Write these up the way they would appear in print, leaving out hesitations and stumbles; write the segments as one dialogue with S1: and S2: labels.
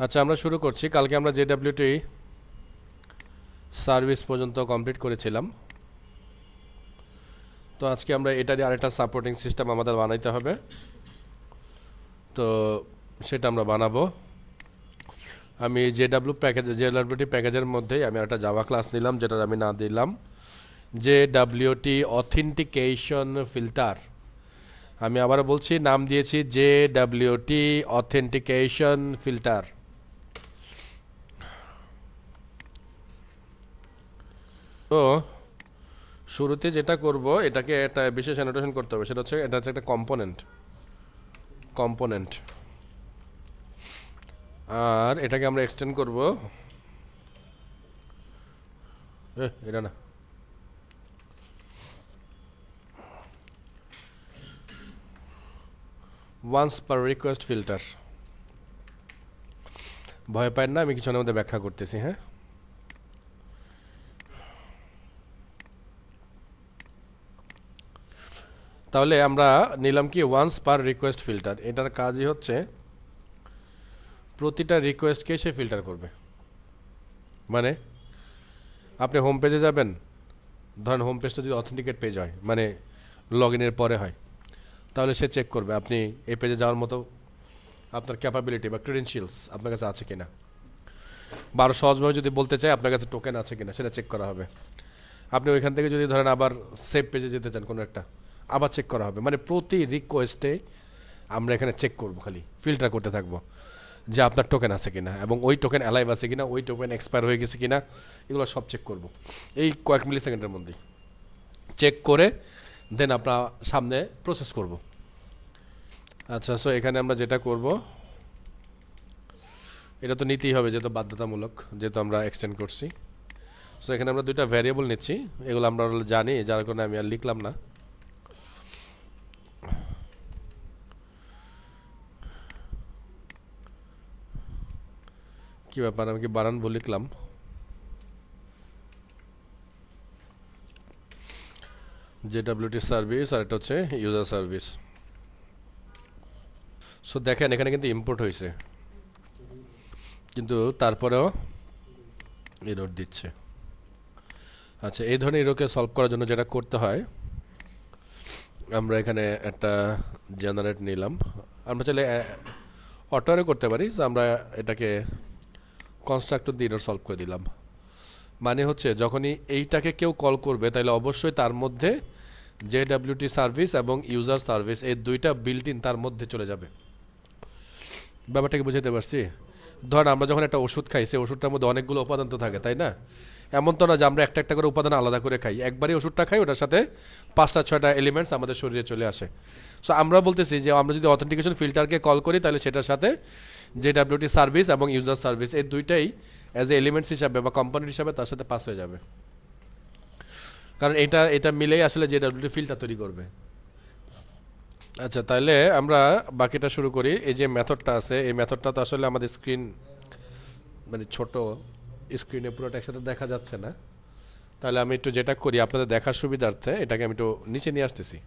S1: আচ্ছা, আমরা শুরু করছি। কালকে আমরা JWT সার্ভিস পর্যন্ত কমপ্লিট করেছিলাম। তো আজকে আমরা এটারই আরেকটা সাপোর্টিং সিস্টেম আমাদের বানাইতে হবে। তো সেটা আমরা বানাবো। আমি JWT প্যাকেজের মধ্যেই আমি একটা জাভা ক্লাস নিলাম, যেটার আমি না দিলাম JWT অথেন্টিকেশন ফিল্টার। আমি আবার বলছি, নাম দিয়েছি JWT অথেন্টিকেশন ফিল্টার। তো শুরুতে যেটা করব, এটাকে একটা বিশেষ অ্যানোটেশন করতে হবে। সেটা হচ্ছে একটা কম্পোনেন্ট, আর এটাকে আমরা এক্সটেন্ড করব। এটা না, ওয়ান্স পার রিকোয়েস্ট ফিল্টার। ভয় পায় না, আমি কিছুক্ষণের মধ্যে ব্যাখ্যা করতেছি। হ্যাঁ, তাহলে আমরা নিলাম কি ওয়ান্স পার রিকোয়েস্ট ফিল্টার। এটার কাজই হচ্ছে প্রতিটা রিকোয়েস্টকে সে ফিল্টার করবে। মানে আপনি হোম পেজে যাবেন, ধরেন হোম পেজটা যদি অথেন্টিকেট পেজ হয়, মানে লগ ইনের পরে হয়, তাহলে সে চেক করবে আপনি এই পেজে যাওয়ার মতো আপনার ক্যাপাবিলিটি বা ক্রেডেনশিয়ালস আপনার কাছে আছে কিনা, বা আরও সহজভাবে যদি বলতে চাই আপনার কাছে টোকেন আছে কিনা, সেটা চেক করা হবে। আপনি ওইখান থেকে যদি ধরেন আবার সেভ পেজে যেতে চান কোনো একটা, আবার চেক করা হবে। মানে প্রতি রিকোয়েস্টে আমরা এখানে চেক করব, খালি ফিল্টার করতে থাকবো যে আপনার টোকেন আছে কিনা, এবং ওই টোকেন অ্যালাইভ আছে কিনা, ওই টোকেন এক্সপায়ার হয়ে গেছে কিনা, এগুলো সব চেক করব এই কয়েক মিলি সেকেন্ডের মধ্যেই। চেক করে দেন আপনার সামনে প্রসেস করব। আচ্ছা, সো এখানে আমরা যেটা করব, এটা তো নিতেই হবে যেহেতু বাধ্যতামূলক, যেহেতু আমরা এক্সটেন্ড করছি। সো এখানে আমরা দুইটা ভ্যারিয়েবল নিচ্ছি, এগুলো আমরা জানি, যার কারণে আমি আর লিখলাম না। কি ব্যাপার, আমি কি বানান ভুল লিখলাম? JWT সার্ভিস, আর এটা হচ্ছে ইউজার সার্ভিস। সো দেখেন এখানে কিন্তু ইম্পোর্ট হয়েছে, কিন্তু তারপরেও এরর দিচ্ছে। আচ্ছা, এই ধরনের এররকে সলভ করার জন্য যেটা করতে হয়, আমরা এখানে একটা জেনারেট নিলাম। আমরা চাইলে অটোরে করতে পারি। আমরা এটাকে কনস্ট্রাক্টর দিয়ে এরর সলভ করে দিলাম। মানে হচ্ছে যখনই এইটাকে কেউ কল করবে, তাহলে অবশ্যই তার মধ্যে JWT সার্ভিস এবং ইউজার সার্ভিস এই দুইটা বিল্ট ইন তার মধ্যে চলে যাবে। ব্যাপারটাকে বুঝতে পারছি? ধরেন আমরা যখন একটা ওষুধ খাই, সেই ওষুধটার মধ্যে অনেকগুলো উপাদান তো থাকে, তাই না? এমন তো না যে আমরা একটা একটা করে উপাদান আলাদা করে খাই। একবারই ওষুধটা খাই, ওটার সাথে 5টা 6টা এলিমেন্টস আমাদের শরীরে চলে আসে। সো আমরা বলতেছি যে আমরা যদি অথেন্টিকেশন ফিল্টারকে কল করি, তাহলে সেটার সাথে JWT সার্ভিস এবং ইউজার সার্ভিস এই দুইটাই অ্যাজ এ এলিমেন্টস হিসাবে বা কম্পোনেন্ট হিসাবে তার সাথে পাস হয়ে যাবে। কারণ এটা মিলেই আসলে JWT ফিল্টার তৈরি করবে। আচ্ছা, তাহলে আমরা বাকিটা শুরু করি। এই যে মেথডটা আছে, এই মেথডটা তো আসলে আমাদের স্ক্রিন, মানে ছোট স্ক্রিনে পুরোটা একসাথে দেখা যাচ্ছে না। তাহলে আমি একটু যেটা করি আপনাদের দেখার সুবিধার্থে, এটাকে আমি একটু নিচে নিয়ে আসতেছি।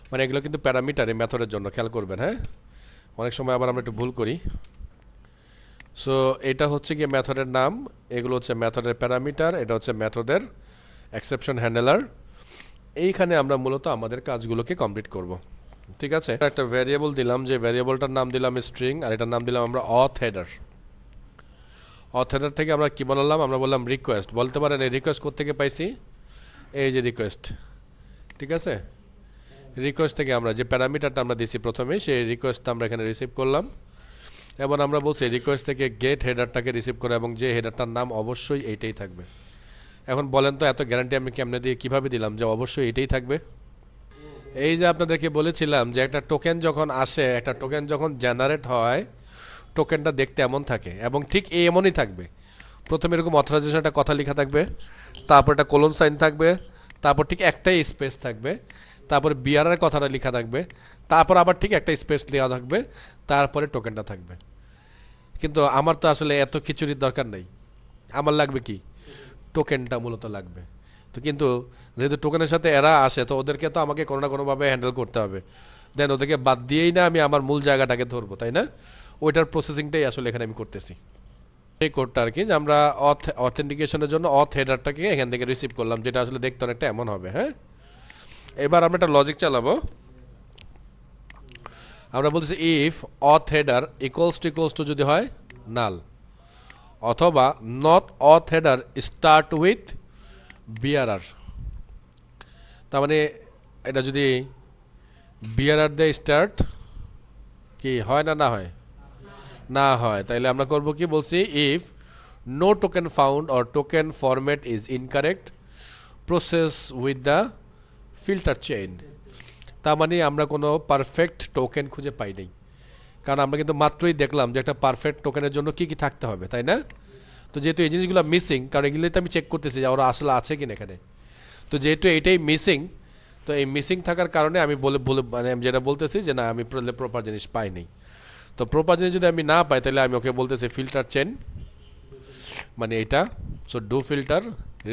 S1: মানে এগুলো কিন্তু প্যারামিটার এই মেথডের জন্য, খেয়াল করবেন। হ্যাঁ, অনেক সময় আবার আমরা একটু ভুল করি। সো এটা হচ্ছে গিয়ে মেথডের নাম, এগুলো হচ্ছে মেথডের প্যারামিটার, এটা হচ্ছে মেথডের এক্সেপশন হ্যান্ডলার। এইখানে আমরা মূলত আমাদের কাজগুলোকে কমপ্লিট করব। ঠিক আছে, একটা ভ্যারিয়েবল দিলাম, যে ভ্যারিয়েবলটার নাম দিলাম স্ট্রিং, আর এটার নাম দিলাম আমরা অথ হেডার। অথ হেডার থেকে আমরা কি বললাম, আমরা বললাম রিকোয়েস্ট। বলতে পারেন এই রিকোয়েস্ট কোত্থেকে পাইছি, এই যে রিকোয়েস্ট। ঠিক আছে, রিকোয়েস্ট থেকে আমরা যে প্যারামিটারটা আমরা দিছি প্রথমে, সেই রিকোয়েস্টটা আমরা এখানে রিসিভ করলাম, এবং আমরা বলছি রিকোয়েস্ট থেকে গেট হেডারটাকে রিসিভ করে, এবং যে হেডারটার নাম অবশ্যই এইটাই থাকবে। এখন বলেন তো এত গ্যারান্টি আমি কেমনে দিয়ে কীভাবে দিলাম যে অবশ্যই এটাই থাকবে? এই যে আপনাদেরকে বলেছিলাম যে একটা টোকেন যখন আসে, একটা টোকেন যখন জেনারেট হয়, টোকেনটা দেখতে এমন থাকে, এবং ঠিক এমনই থাকবে। প্রথমে এরকম অথরাইজেশন একটা কথা লেখা থাকবে, তারপর একটা কোলন সাইন থাকবে, তারপর ঠিক একটাই স্পেস থাকবে, তারপর বিআরের কথাটা লেখা থাকবে, তারপর আবার ঠিক একটা স্পেস লেখা থাকবে, তারপরে টোকেনটা থাকবে। কিন্তু আমার তো আসলে এত কিছুরই দরকার নেই, আমার লাগবে কি, টোকেনটা মূলত লাগবে। তো কিন্তু যেহেতু টোকেনের সাথে এরা আসে, তো ওদেরকে তো আমাকে কোনো না কোনোভাবে হ্যান্ডেল করতে হবে। দেন ওদেরকে বাদ দিয়েই না আমি আমার মূল জায়গাটাকে ধরবো, তাই না? ওইটার প্রসেসিংটাই আসলে এখানে আমি করতেছি। এই কোডটা আর কি, যে আমরা অথেন্টিকেশনের জন্য অথ হেডারটাকে এখান থেকে রিসিভ করলাম, যেটা আসলে দেখতে অনেকটা এমন হবে। হ্যাঁ, এবার আমরা একটা লজিক চালাবো। আমরা বলতেছি ইফ অথ হেডার ইকুয়ালস টু যদি হয় নাল, অথবা নট অথ হেডার স্টার্ট উইথ বিআরআর। তার মানে এটা যদি বিআরআর দিয়ে স্টার্ট কি হয় না হয়, না হয়, তাইলে আমরা করব কি, বলছি if no token found or token format is incorrect process with the filter chain. তার মানে আমরা কোনো পারফেক্ট টোকেন খুঁজে পাই নাই, কারণ আমরা কিন্তু মাত্রই দেখলাম যে একটা পারফেক্ট টোকেনের জন্য কি কি থাকতে হবে, তাই না? তো যেহেতু এই জিনিসগুলো মিসিং, কারণ এগুলোতে আমি চেক করতেছি যে ওরা আসলে আছে কিনা এখানে, তো যেহেতু এইটাই মিসিং, তো এই মিসিং থাকার কারণে আমি মানে আমি যেটা বলতেছি যে না, আমি প্রপার জিনিস পাইনি। তো প্রপার জিনিস যদি আমি না পাই, তাহলে আমি ওকে বলতেছি ফিল্টার চেন, মানে এটা। সো ডু ফিল্টার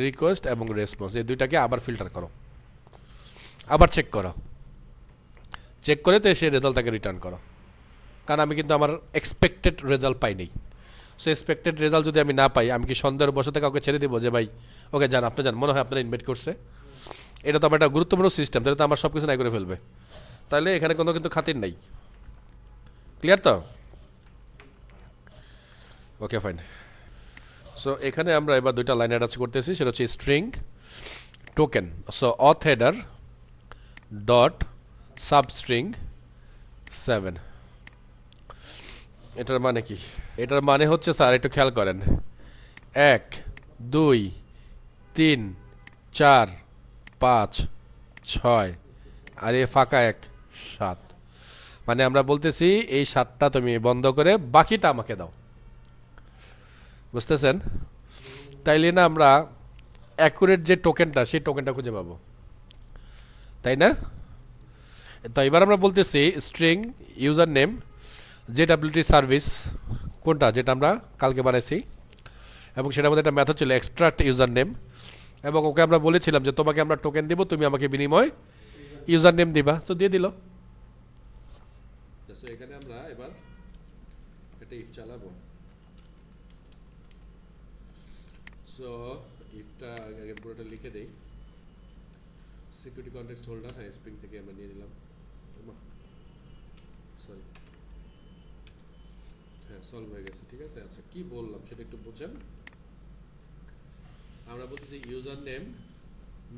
S1: রিকোয়েস্ট এবং রেসপন্স, এই দুইটাকে আবার ফিল্টার করো, আবার চেক করো, চেক করে তো সেই রেজাল্টটাকে রিটার্ন করো, কারণ আমি কিন্তু আমার এক্সপেক্টেড রেজাল্ট পাইনি। সো এক্সপেক্টেড রেজাল্ট যদি আমি না পাই, আমি কি সন্দেহের বসতে কাউকে ছেড়ে দিব যে ভাই ওকে যান, আপনি যান, মনে হয় আপনারা ইনভাইট করছে? এটা তো আমার একটা গুরুত্বপূর্ণ সিস্টেম, তাহলে তো আমার সব কিছু নাই করে ফেলবে, তাহলে এখানে কোনো কিন্তু খাতির নাই। ক্লিয়ার তো? ওকে, ফাইন। সো এখানে আমরা এবার দুইটা লাইন অ্যাটাচ করতেছি, সেটা হচ্ছে string token. So auth header dot substring 7। এটার মানে কি? এটার মানে হচ্ছে, স্যার একটু খেয়াল করেন, 1 2 3 4 5 6 আর এ ফাঁকা 1 7। মানে আমরা বলতেছি এই 7টা তুমি বন্ধ করে বাকিটা আমাকে দাও। বুঝতেছেন? তাইলে না আমরা অ্যাকুরেট যে টোকেনটা, সেই টোকেনটা খুঁজে পাবো, তাই না? তো এবার আমরা বলতেছি স্ট্রিং ইউজার নেম জেডব্লিউটি সার্ভিস, কোনটা, যেটা আমরা কালকে বানাইছি, এবং সেটার মধ্যে একটা মেথড ছিল এক্সট্রাক্ট ইউজার নেম, এবং ওকে আমরা বলেছিলাম যে তোমাকে আমরা টোকেন দিব, তুমি আমাকে বিনিময় ইউজার নেম দিবা, তো দিয়ে দিল। এখানে আমরা এবার একটা ইফ চালাবো। সো ইফটা আগে পুরোটা লিখে দেই। সিকিউরিটি কনটেক্সট হোল্ডার, হ্যাঁ স্প্রিং থেকে আমরা নিয়ে নিলাম, সরি, হ্যাঁ সলভ হয়ে গেছে, ঠিক আছে। আচ্ছা, কি বললাম সেটা একটু বোঝেন। আমরা বলতেছি ইউজার নেম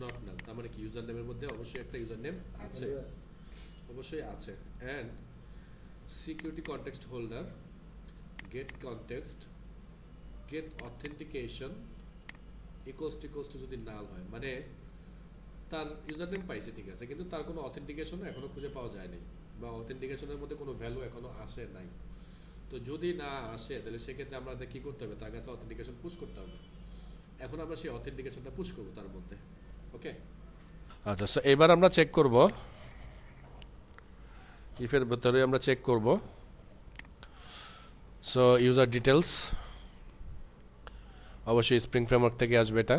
S1: নট নাল, তার মানে কি ইউজার নেমের মধ্যে অবশ্যই একটা ইউজার নেম আছে, অবশ্যই আছে। And security context holder get context get authentication equals to যদি নাল হয়, মানে তার ইউজার নেম পাইছে, ঠিক আছে, কিন্তু তার কোনো অথেন্টিকেশন এখনো খুঁজে পাওয়া যায়নি, বা অথেন্টিকেশনের মধ্যে কোনো ভ্যালু এখনো আসে নাই। তো যদি না আসে, তাহলে সেক্ষেত্রে আমাদের কী করতে হবে, তার কাছে অথেন্টিকেশন পুশ করতে হবে। এখন আমরা সেই অথেন্টিকেশনটা পুশ করবো তার মধ্যে। ওকে, আচ্ছা। সো এবার আমরা চেক করব, ইফের ভেতরে আমরা চেক করব। সো ইউজার ডিটেলস অবশ্যই স্প্রিং ফ্রেমওয়ার্ক থেকে আসবে এটা।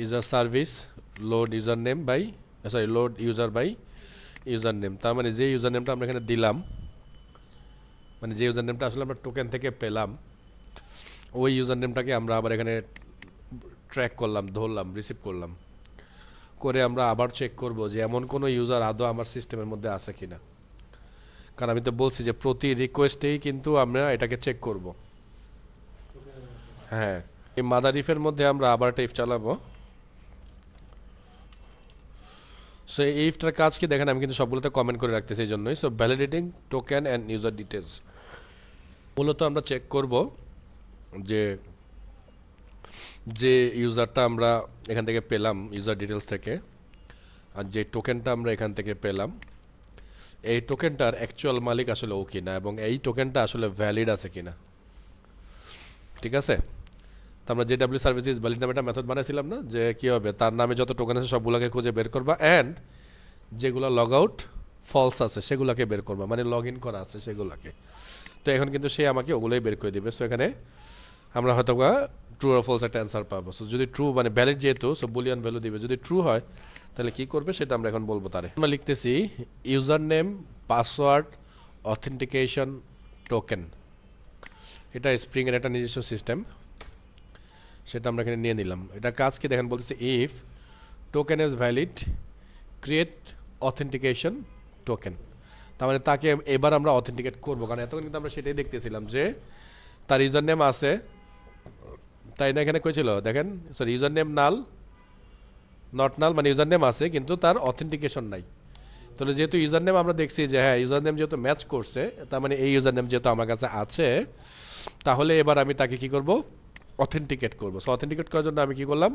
S1: User service load user name by, sorry, load user by user name, তার মানে যে ইউজার নেমটা আমরা এখানে দিলাম, মানে যে ইউজার নেমটা আসলে আমরা টোকেন থেকে পেলাম, ওই ইউজার নেমটাকে আমরা আবার এখানে ট্র্যাক করলাম, ধরলাম, রিসিভ করলাম, করে আমরা আবার চেক করব যে এমন কোনো ইউজার আদৌ আমার সিস্টেমের মধ্যে আছে কিনা, কারণ আমি তো বলছি যে প্রতি রিকোয়েস্টেই কিন্তু আমরা এটাকে চেক করব। হ্যাঁ, এই মাদার ইফের মধ্যে আমরা আবার একটা ইফ চালাবো। সো এই ইফটার কাজ কি দেখেন, আমি কিন্তু সবগুলোতে কমেন্ট করে রাখতেছি এই জন্যই। So validating token and user details, মূলত আমরা চেক করব যে যে ইউজারটা আমরা এখান থেকে পেলাম ইউজার ডিটেলস থেকে, আর যে টোকেনটা আমরা এখান থেকে পেলাম, এই টোকেনটার অ্যাকচুয়াল মালিক আসলে ও কিনা, এবং এই টোকেনটা আসলে ভ্যালিড আছে কিনা, ঠিক আছে। তো আমরা জেডব্লিউ সার্ভিস ইজ ভ্যালিড নামে একটা মেথড বানাইছিলাম না, যে কী হবে, তার নামে যত টোকেন আছে সবগুলোকে খুঁজে বের করবা, অ্যান্ড যেগুলো লগ আউট ফলস আছে সেগুলোকে বের করবা, মানে লগ ইন করা আছে সেগুলোকে। তো এখন কিন্তু সে আমাকে ওগুলোই বের করে দেবে। সো এখানে আমরা হয়তো ট্রু আর ফলস একটা অ্যান্সার পাবো। সো যদি ট্রু, মানে ভ্যালিড যেহেতু, সো বুলিয়ান ভ্যালু দিবে। যদি ট্রু হয় তাহলে কী করবে সেটা আমরা এখন বলবো তারে। আমরা লিখতেছি user name, password, authentication token, এটা স্প্রিংয়ের একটা নিজস্ব সিস্টেম, সেটা আমরা এখানে নিয়ে নিলাম। এটা কাজ কি দেখেন, বলতেছে if token is valid create authentication token. তার মানে তাকে এবার আমরা অথেন্টিকেট করবো, কারণ এতক্ষণ কিন্তু আমরা সেটাই দেখতেছিলাম যে তার ইউজার নেম আছে, তাই না? এখানে কইছিল দেখেন, sorry user name null, not নাল, মানে ইউজার নেম আছে কিন্তু তার অথেন্টিকেশন নাই। তাহলে যেহেতু ইউজার নেম আমরা দেখছি যে হ্যাঁ ইউজার নেম যেহেতু ম্যাচ করছে, তার মানে এই ইউজার নেম যেহেতু আমার কাছে আছে, তাহলে এবার আমি তাকে কি করব, অথেন্টিকেট করব। সো অথেন্টিকেট করার জন্য আমি কি করলাম,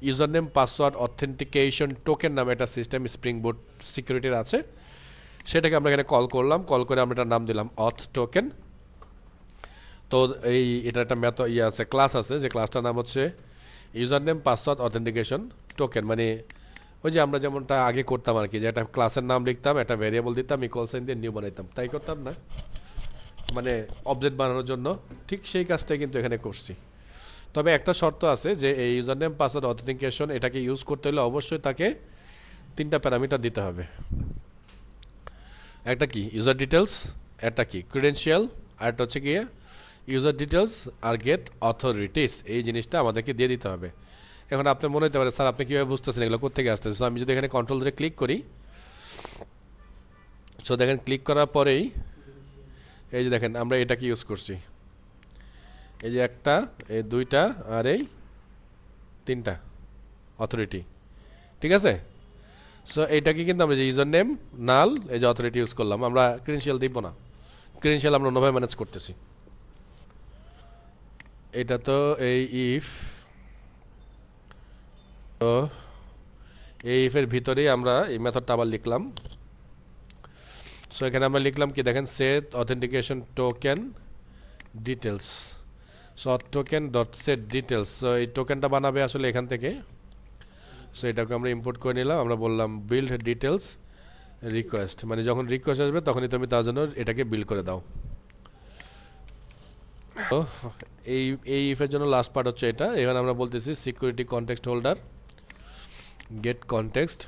S1: user name password authentication token নামে একটা সিস্টেম স্প্রিং বুট সিকিউরিটির আছে, সেটাকে আমরা এখানে কল করলাম। কল করে আমরা এটার নাম দিলাম অথ টোকেন। তো এটা একটা মেথড আছে, ক্লাস আছে, যে ক্লাসটার নাম হচ্ছে user name password authentication token. মানে ওই যে আমরা যেমনটা আগে করতাম আর কি, যে একটা ক্লাসের নাম লিখতাম, একটা ভ্যারিয়েবল দিতাম, ইকুয়াল সাইন দিয়ে নিউ বানাইতাম, তাই করতাম না, মানে অবজেক্ট বানানোর জন্য। ঠিক সেই কাজটাই কিন্তু এখানে করছি। তবে একটা শর্ত আছে যে এই ইউজার নেম পাসওয়ার্ড অথেন্টিকেশন এটাকে ইউজ করতে হলে অবশ্যই তাকে 3টা প্যারামিটার দিতে হবে। একটা কি ইউজার ডিটেলস, একটা কি ক্রিডেনশিয়াল, আর একটা হচ্ছে গিয়ে ইউজার ডিটেলস আর গেট অথরিটিস, এই জিনিসটা আমাদেরকে দিয়ে দিতে হবে। এখন আপনার মনে হতে পারে স্যার আপনি কীভাবে বুঝতেছেন এগুলো কোথেকে আসতেছে? সো আমি যদি এখানে কন্ট্রোল ধরে ক্লিক করি, সো দেখেন ক্লিক করার পরেই এই যে দেখেন আমরা এটাকে ইউজ করছি, এই যে একটা, এই 2টা আর এই 3টা অথরিটি, ঠিক আছে? সো এইটাকে কিন্তু আমরা যে ইউজার নেম নাল, এই যে অথরিটি ইউজ করলাম, আমরা ক্রিডেনশিয়াল দিব না, ক্রিডেনশিয়াল আমরা অন্যভাবে ম্যানেজ করতেছি। এটা তো এই ইফ, তো এই ইফের ভিতরেই আমরা এই মেথডটা আবার লিখলাম। সো এখানে আমরা লিখলাম কি দেখেন, set authentication token details, so token dot set details. So এই টোকেনটা বানাবে আসলে এখান থেকে। সো এটাকে আমরা ইম্পোর্ট করে নিলাম, আমরা বললাম বিল্ড ডিটেলস রিকোয়েস্ট, মানে যখন রিকোয়েস্ট আসবে তখনই তুমি তার জন্য এটাকে বিল্ড করে দাও। তো এই ইফের জন্য লাস্ট পার্ট হচ্ছে এটা। এখানে আমরা বলতেছি security context holder get context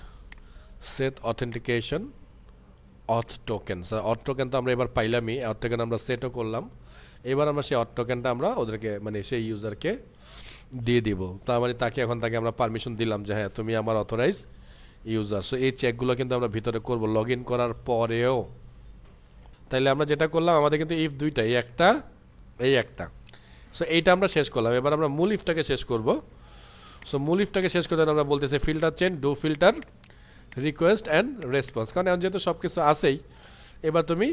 S1: set authentication auth token. Auth token তো আমরা এবার পাইলামই, অথ টোকেন আমরা সেটও করলাম। এবার আমরা সেই অথ টোকেনটা আমরা ওদেরকে, মানে সেই ইউজারকে দিয়ে দিব। তার মানে তাকে আমরা পারমিশন দিলাম যে হ্যাঁ তুমি আমার অথরাইজ ইউজার। সো এই চেকগুলো কিন্তু আমরা ভিতরে করব লগ ইন করার পরেও। তাইলে আমরা যেটা করলাম, আমাদের কিন্তু ইফ 2টা, এই একটা। সো এইটা আমরা শেষ করলাম। এবার আমরা মূল ইফটাকে শেষ করব। সো মূল ইফটাকে শেষ করতে আমরা বলতেছি filter chain do filter request and response, কারণ এখন যেহেতু সব কিছু আছেই, এবার তুমি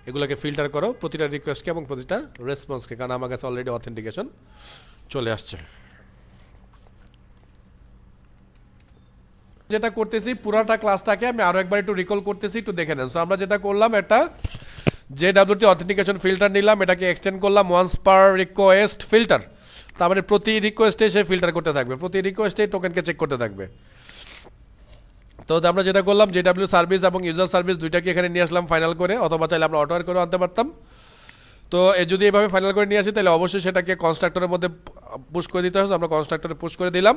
S1: এগুলোকে ফিল্টার করো, প্রতিটা রিকোয়েস্টকে এবং প্রতিটা রেসপন্সকে, কারণ আমার কাছে অলরেডি অথেন্টিকেশন চলে আসছে। যেটা করতেছি পুরাটা ক্লাসটাকে আমি আরও একবার একটু রিকল করতেছি, একটু দেখে নেন। সো আমরা যেটা করলাম, একটা JWT অথেন্টিকেশন ফিল্টার নিলাম, এটাকে এক্সটেন্ড করলাম ওয়ান্স পার রিকোয়েস্ট ফিল্টার। তার মানে প্রতি রিকোয়েস্টে সে ফিল্টার করতে থাকবে, প্রতি রিকোয়েস্টে টোকেনকে চেক করতে থাকবে। তো আমরা যেটা করলাম, JW সার্ভিস এবং ইউজার সার্ভিস দুইটাকে এখানে নিয়ে আসলাম ফাইনাল করে, অথবা চাইলে আমরা অটোয়ার করে আনতে পারতাম। তো যদি এভাবে ফাইনাল করে নিয়ে আসি, তাহলে অবশ্যই সেটাকে কনস্ট্রাক্টরের মধ্যে পুশ করে দিতে হবে। আমরা কনস্ট্রাক্টরে পুশ করে দিলাম।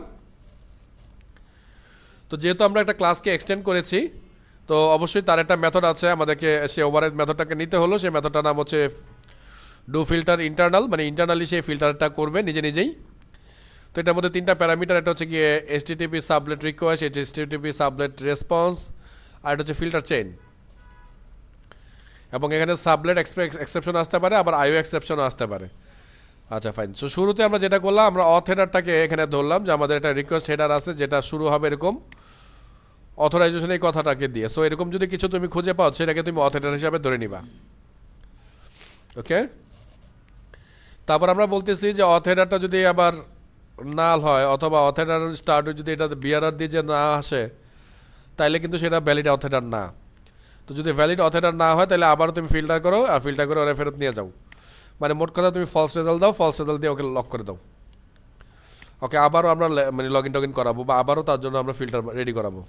S1: তো যেহেতু আমরা একটা ক্লাসকে এক্সটেন্ড করেছি, তো অবশ্যই তার একটা মেথড আছে, আমাদেরকে সে ওভাররাইড মেথডটাকে নিতে হলো। সেই মেথডটার নাম হচ্ছে ডু ফিল্টার ইন্টারনাল, মানে ইন্টারনালি সেই ফিল্টারটা করবে নিজেই। তো এটার মধ্যে 3টা প্যারামিটার, একটা হচ্ছে গিয়ে HTTP servlet request, HTTP servlet response, আর এটা হচ্ছে ফিল্টার চেইন। এবং এখানে সাবলেট এক্সেপশন আসতে পারে, আবার IO এক্সেপশনও আসতে পারে। আচ্ছা ফাইন। সো শুরুতে আমরা যেটা করলাম, আমরা অথ হেডারটাকে এখানে ধরলাম যে আমাদের একটা রিকোয়েস্ট হেডার আছে, যেটা শুরু হবে এরকম অথরাইজেশন এই কথাটাকে দিয়ে। সো এরকম যদি কিছু তুমি খুঁজে পাও, সেটাকে তুমি অথ হেডার হিসাবে ধরে নিবা। ওকে, তারপর আমরা বলতেছি যে অথ হেডারটা যদি আবার নাল হয়, অথবা অথ হেডার স্টার্ট যদি এটা বিআরআর দিয়ে যে না আসে, তাইলে কিন্তু সেটা ভ্যালিড অথ হেডার না। তো যদি ভ্যালিড অথ হেডার না হয়, তাহলে আবার তুমি ফিল্টার করো, আর ফিল্টার করে ওরা ফেরত নিয়ে যাও। মানে মোট কথা তুমি ফলস রেজাল্ট দাও, ফলস রেজাল্ট দিয়ে ওকে লক করে দাও। ওকে, আবারও আমরা মানে লগ ইন করাবো, বা আবারও তার জন্য আমরা ফিল্টার রেডি করাবো।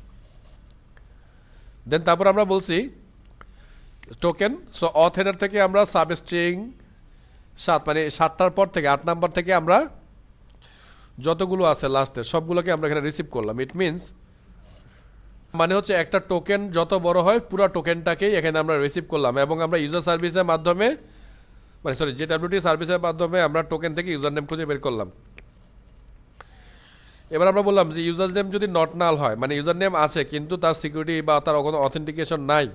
S1: দেন তারপর আমরা বলছি টোকেন। সো অথ হেডার থেকে আমরা সাবস্ট্রিং 7, মানে 7টার পর থেকে 8 নাম্বার থেকে আমরা যতগুলো আছে লাস্টে সবগুলোকে আমরা এখানে রিসিভ করলাম। ইট মিনস মানে হচ্ছে একটা টোকেন যত বড় হয় পুরো টোকেনটাকেই এখানে আমরা রিসিভ করলাম এবং আমরা ইউজার সার্ভিসের মাধ্যমে মানে সরি JWT সার্ভিসের মাধ্যমে আমরা টোকেন থেকে ইউজার নেম খুঁজে বের করলাম। এবার আমরা বললাম যে ইউজার নেম যদি নট নাল হয় মানে ইউজার নেম আছে কিন্তু তার সিকিউরিটি বা তার কোনো অথেন্টিকেশন নাই,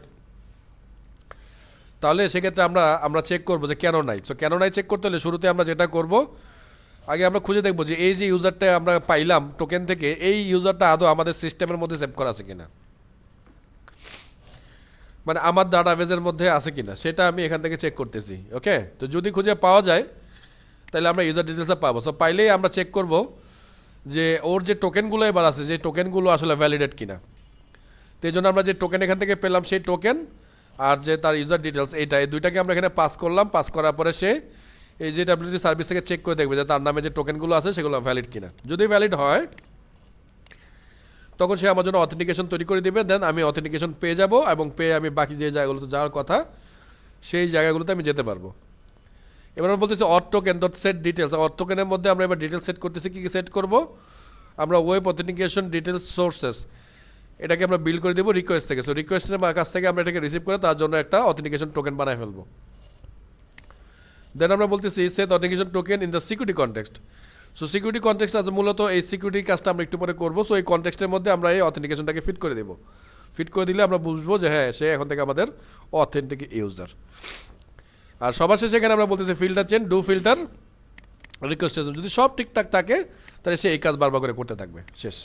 S1: তাহলে সেক্ষেত্রে আমরা চেক করবো যে কেন নাই। সো কেন নাই চেক করতে হলে শুরুতে আমরা যেটা করব, আগে আমরা খুঁজে দেখবো যে এই যে ইউজারটা আমরা পাইলাম টোকেন থেকে, এই ইউজারটা আদৌ আমাদের সিস্টেমের মধ্যে সেভ করা আছে কিনা, মানে আমার ডাটাবেজের মধ্যে আছে কিনা সেটা আমি এখান থেকে চেক করতেছি। ওকে, তো যদি খুঁজে পাওয়া যায় তাহলে আমরা ইউজার ডিটেলসটা পাবো। সো পাইলেই আমরা চেক করব যে ওর যে টোকেনগুলো এবার আছে যে টোকেনগুলো আসলে ভ্যালিডেট কিনা। তো এই জন্য আমরা যে টোকেন এখান থেকে পেলাম সেই টোকেন আর যে তার ইউজার ডিটেলস এই দুইটাকে আমরা এখানে পাস করলাম। পাস করার পরে সে এই JWT সার্ভিস থেকে চেক করে দেখবে যে তার নামে যে টোকেনগুলো আছে সেগুলো ভ্যালিড কিনা। যদি ভ্যালিড হয় তখন সে আমার জন্য অথেন্টিকেশন তৈরি করে দিবে, দেন আমি অথেন্টিকেশন পেয়ে যাব এবং পেয়ে আমি বাকি যে জায়গাগুলোতে যাওয়ার কথা সেই জায়গাগুলোতে আমি যেতে পারবো। এবার আমরা বলতেছি অথ টোকেন ডট সেট ডিটেলস। অথ টোকেনের মধ্যে আমরা এবার ডিটেলস সেট করতেছি। কী কী সেট করব, আমরা ওয়েব অথেন্টিকেশন ডিটেলস সোর্সেস এটাকে আমরা বিল্ড করে দেবো রিকোয়েস্ট থেকে। সো রিকোয়েস্টের কাছ থেকে আমরা এটাকে রিসিভ করে তার জন্য একটা অথেন্টিকেশন টোকেন বানায় ফেলবো। দেন আমরা বলতেছি set authentication token in the security context. So security context আছে মূলত এই সিকিউরিটি কাজটা আমরা একটু পরে করবো। সো এই কনটেক্সটের মধ্যে আমরা এই অথেন্টিকেশনটাকে ফিট করে দেবো। ফিট করে দিলে আমরা বুঝবো যে হ্যাঁ সে এখন থেকে আমাদের অথেন্টিক ইউজার। আর সবার শেষে এখানে আমরা বলতেছি filter chain do filter request, যদি সব ঠিকঠাক থাকে তাহলে সে এই কাজ বারবার করে করতে থাকবে। শেষ।